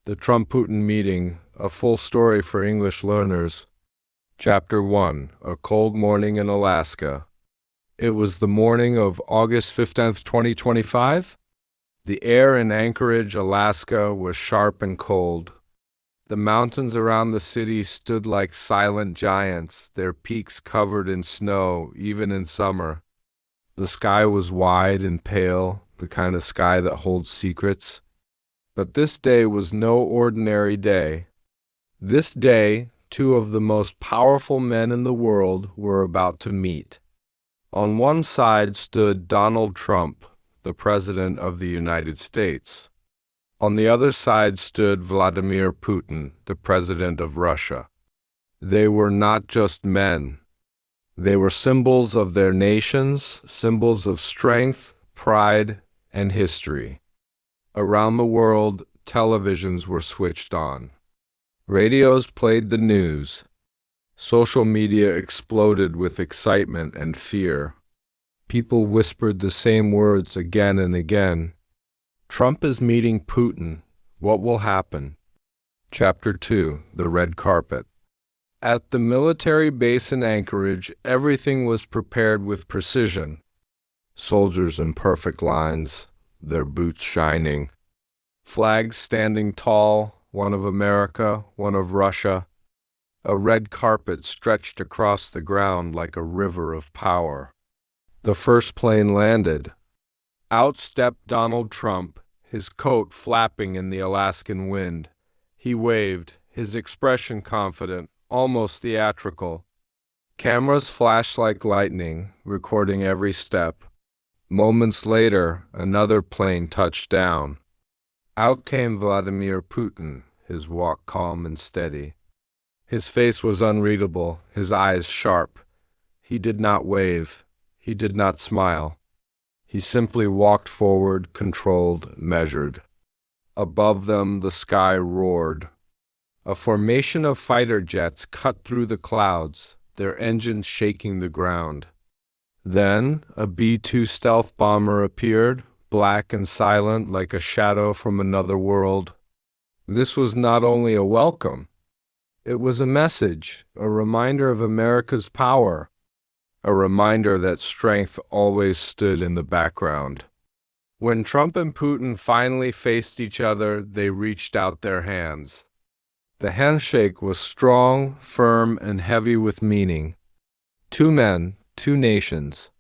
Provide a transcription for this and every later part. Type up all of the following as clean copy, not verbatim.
The Trump-Putin meeting, a full story for English learners. Chapter 1, A Cold Morning in Alaska. It was the morning of August 15th, 2025. The air in Anchorage, Alaska was sharp and cold. The mountains around the city stood like silent giants, their peaks covered in snow, even in summer. The sky was wide and pale, the kind of sky that holds secrets. But this day was no ordinary day. This day, two of the most powerful men in the world were about to meet. On one side stood Donald Trump, the President of the United States. On the other side stood Vladimir Putin, the President of Russia. They were not just men. They were symbols of their nations, symbols of strength, pride, and history. Around the world, televisions were switched on. Radios played the news. Social media exploded with excitement and fear. People whispered the same words again and again. Trump is meeting Putin. What will happen? Chapter 2, The Red Carpet. At the military base in Anchorage, everything was prepared with precision. Soldiers in perfect lines, their boots shining. Flags standing tall, one of America, one of Russia. A red carpet stretched across the ground like a river of power. The first plane landed. Out stepped Donald Trump, his coat flapping in the Alaskan wind. He waved, his expression confident, almost theatrical. Cameras flashed like lightning, recording every step. Moments later, another plane touched down. Out came Vladimir Putin, his walk calm and steady. His face was unreadable, his eyes sharp. He did not wave. He did not smile. He simply walked forward, controlled, measured. Above them, the sky roared. A formation of fighter jets cut through the clouds, their engines shaking the ground. Then, a B-2 stealth bomber appeared, black and silent like a shadow from another world. This was not only a welcome. It was a message, a reminder of America's power, a reminder that strength always stood in the background. When Trump and Putin finally faced each other, they reached out their hands. The handshake was strong, firm, and heavy with meaning. Two men, two nations.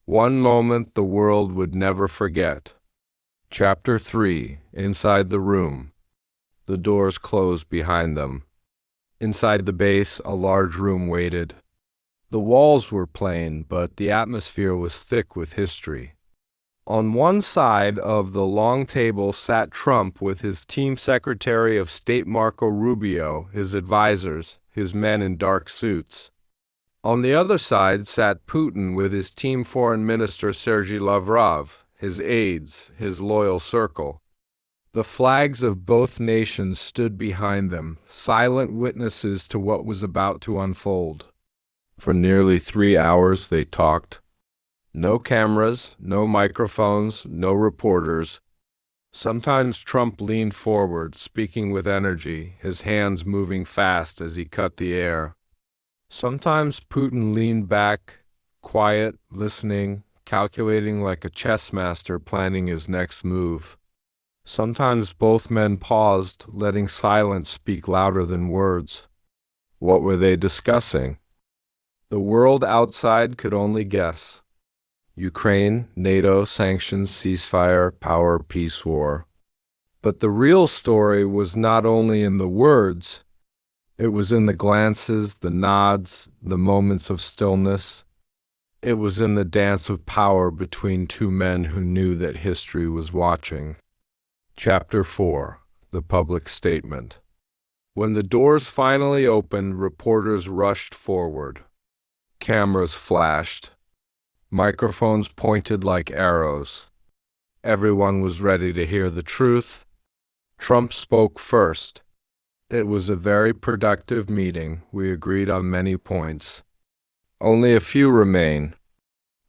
One moment the world would never forget. Chapter 3, Inside the Room. The doors closed behind them. Inside the base, a large room waited. The walls were plain, but the atmosphere was thick with history. On one side of the long table sat Trump with his team Secretary of State Marco Rubio, his advisors, his men in dark suits. On the other side sat Putin with his team Foreign Minister Sergei Lavrov, his aides, his loyal circle. The flags of both nations stood behind them, silent witnesses to what was about to unfold. For nearly 3 hours they talked. No cameras, no microphones, no reporters. Sometimes Trump leaned forward, speaking with energy, his hands moving fast as he cut the air. Sometimes Putin leaned back, quiet, listening, calculating like a chess master planning his next move. Sometimes both men paused, letting silence speak louder than words. What were they discussing? The world outside could only guess. Ukraine, NATO, sanctions, ceasefire, power, peace, war. But the real story was not only in the words. It was in the glances, the nods, the moments of stillness. It was in the dance of power between two men who knew that history was watching. Chapter 4, The Public Statement. When the doors finally opened, reporters rushed forward. Cameras flashed. Microphones pointed like arrows. Everyone was ready to hear the truth. Trump spoke first. It was a very productive meeting. We agreed on many points. Only a few remain.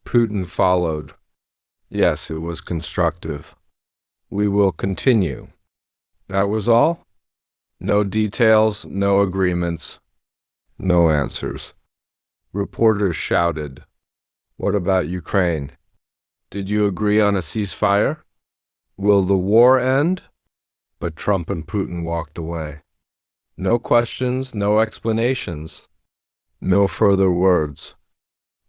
Putin followed. Yes, it was constructive. We will continue. That was all? No details, no agreements, no answers. Reporters shouted, "What about Ukraine? Did you agree on a ceasefire? Will the war end?" But Trump and Putin walked away. No questions, no explanations, no further words.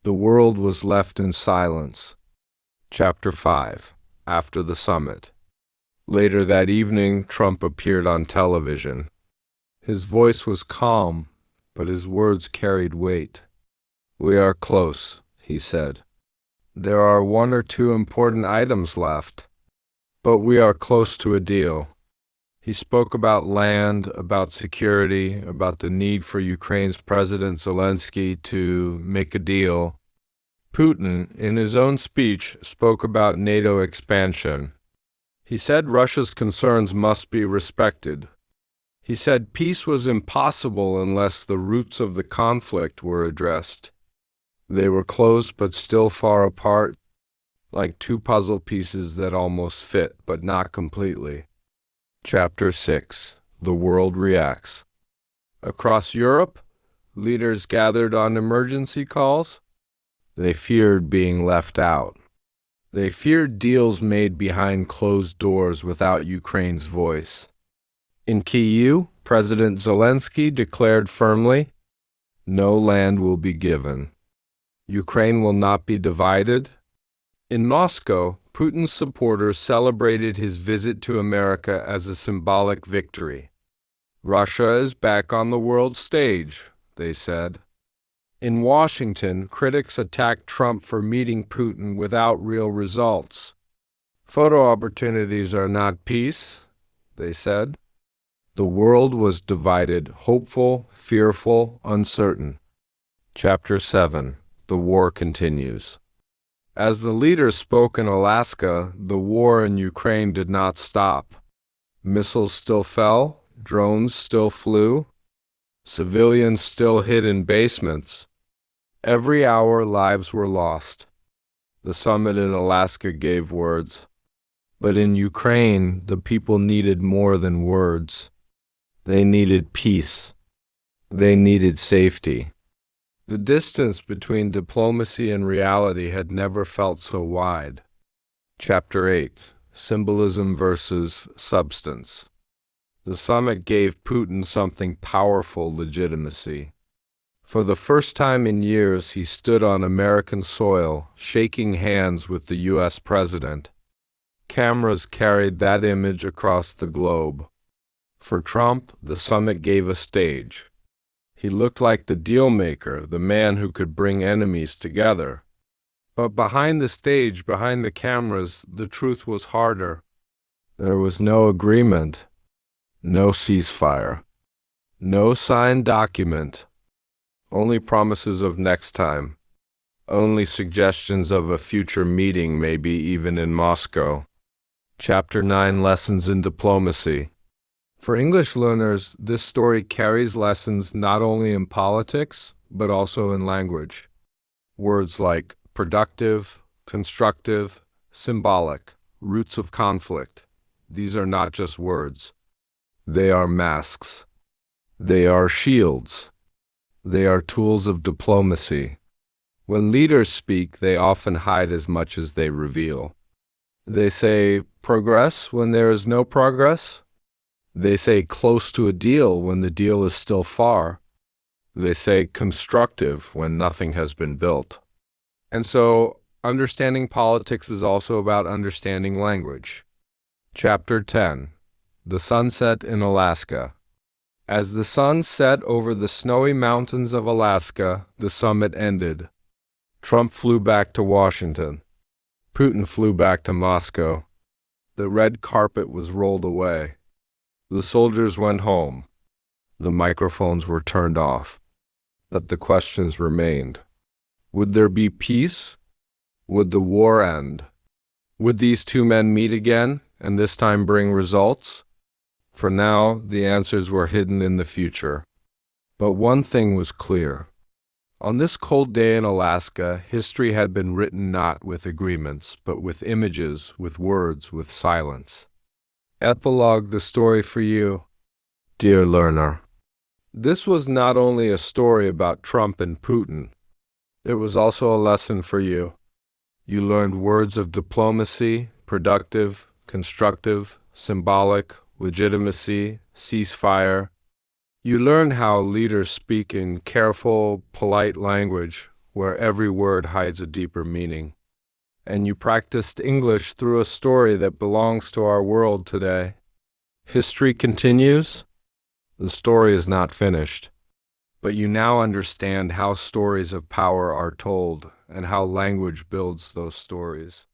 The world was left in silence. Chapter 5. After the summit. Later that evening, Trump appeared on television. His voice was calm, but his words carried weight. "We are close," he said. "There are one or two important items left, but we are close to a deal." He spoke about land, about security, about the need for Ukraine's President Zelensky to make a deal. Putin, in his own speech, spoke about NATO expansion. He said Russia's concerns must be respected. He said peace was impossible unless the roots of the conflict were addressed. They were close but still far apart, like two puzzle pieces that almost fit but not completely. Chapter 6. The world reacts. Across Europe, leaders gathered on emergency calls. They feared being left out. They feared deals made behind closed doors without Ukraine's voice. In Kyiv, President Zelensky declared firmly, "No land will be given. Ukraine will not be divided." In Moscow, Putin's supporters celebrated his visit to America as a symbolic victory. "Russia is back on the world stage," they said. In Washington, critics attacked Trump for meeting Putin without real results. "Photo opportunities are not peace," they said. The world was divided, hopeful, fearful, uncertain. Chapter 7. The war continues. As the leaders spoke in Alaska, the war in Ukraine did not stop. Missiles still fell, drones still flew, civilians still hid in basements. Every hour, lives were lost. The summit in Alaska gave words. But in Ukraine, the people needed more than words. They needed peace. They needed safety. The distance between diplomacy and reality had never felt so wide. Chapter 8. Symbolism versus substance. The summit gave Putin something powerful: legitimacy. For the first time in years, he stood on American soil, shaking hands with the U.S. president. Cameras carried that image across the globe. For Trump, the summit gave a stage. He looked like the deal-maker, the man who could bring enemies together. But behind the stage, behind the cameras, the truth was harder. There was no agreement, no ceasefire, no signed document. Only promises of next time. Only suggestions of a future meeting, maybe even in Moscow. Chapter 9. Lessons in diplomacy. For English learners, this story carries lessons not only in politics, but also in language. Words like productive, constructive, symbolic, roots of conflict. These are not just words. They are masks. They are shields. They are tools of diplomacy. When leaders speak, they often hide as much as they reveal. They say progress when there is no progress. They say close to a deal when the deal is still far. They say constructive when nothing has been built. And so, understanding politics is also about understanding language. Chapter 10. The sunset in Alaska. As the sun set over the snowy mountains of Alaska, the summit ended. Trump flew back to Washington. Putin flew back to Moscow. The red carpet was rolled away. The soldiers went home. The microphones were turned off. But the questions remained. Would there be peace? Would the war end? Would these two men meet again, and this time bring results? For now, the answers were hidden in the future. But one thing was clear. On this cold day in Alaska, history had been written not with agreements, but with images, with words, with silence. Epilogue: the story for you. Dear learner, this was not only a story about Trump and Putin, it was also a lesson for you. You learned words of diplomacy, productive, constructive, symbolic, legitimacy, ceasefire. You learned how leaders speak in careful, polite language where every word hides a deeper meaning. And you practiced English through a story that belongs to our world today. History continues. The story is not finished, but you now understand how stories of power are told and how language builds those stories.